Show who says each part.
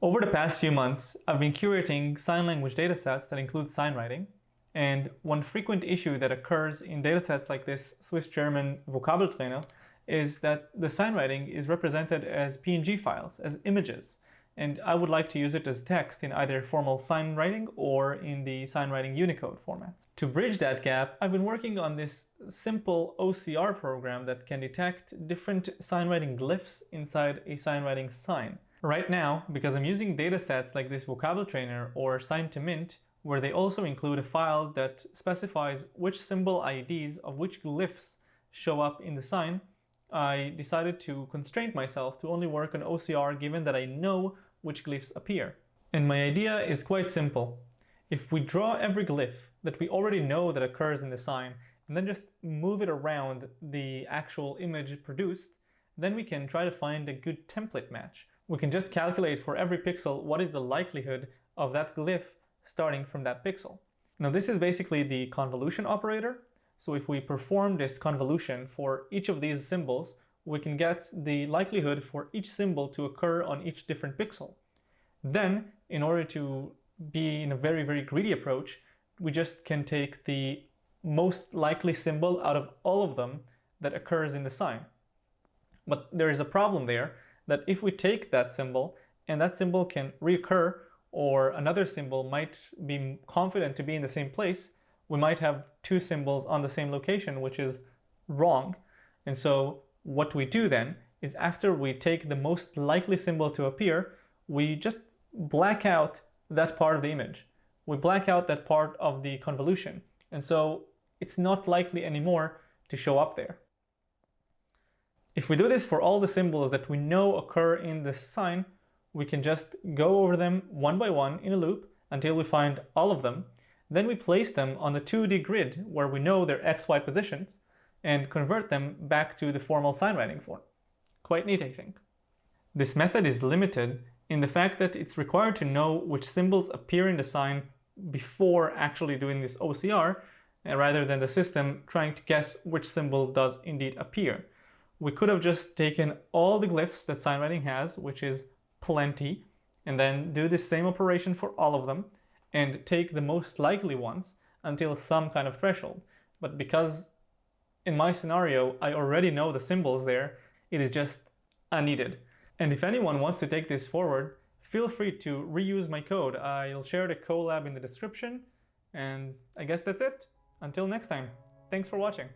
Speaker 1: Over the past few months, I've been curating sign language datasets that include sign writing, and one frequent issue that occurs in datasets like this Swiss-German Vokabeltrainer is that the sign writing is represented as PNG files, as images, and I would like to use it as text in either formal sign writing or in the sign writing Unicode formats. To bridge that gap, I've been working on this simple OCR program that can detect different sign writing glyphs inside a sign writing sign. Right now, because I'm using datasets like this Vokabeltrainer or Sign2Mint, where they also include a file that specifies which symbol IDs of which glyphs show up in the sign, I decided to constrain myself to only work on OCR given that I know which glyphs appear. And my idea is quite simple. If we draw every glyph that we already know that occurs in the sign and then just move it around the actual image produced, then we can try to find a good template match. We can just calculate for every pixel what is the likelihood of that glyph starting from that pixel. Now this is basically the convolution operator. So if we perform this convolution for each of these symbols, we can get the likelihood for each symbol to occur on each different pixel. Then, in order to be in a very, very greedy approach, we just can take the most likely symbol out of all of them that occurs in the sign. But there is a problem there, that if we take that symbol and that symbol can reoccur, or another symbol might be confident to be in the same place, we might have two symbols on the same location, which is wrong. And so what we do then is, after we take the most likely symbol to appear, we just black out that part of the image. We black out that part of the convolution. And so it's not likely anymore to show up there. If we do this for all the symbols that we know occur in this sign, we can just go over them one by one in a loop until we find all of them. Then we place them on the 2D grid where we know their XY positions and convert them back to the formal sign writing form. Quite neat, I think. This method is limited in the fact that it's required to know which symbols appear in the sign before actually doing this OCR, rather than the system trying to guess which symbol does indeed appear. We could have just taken all the glyphs that sign writing has, which is plenty, and then do the same operation for all of them and take the most likely ones until some kind of threshold. But because in my scenario I already know the symbols there, it is just unneeded. And if anyone wants to take this forward, feel free to reuse my code. I'll share the Colab in the description, and I guess that's it. Until next time, thanks for watching.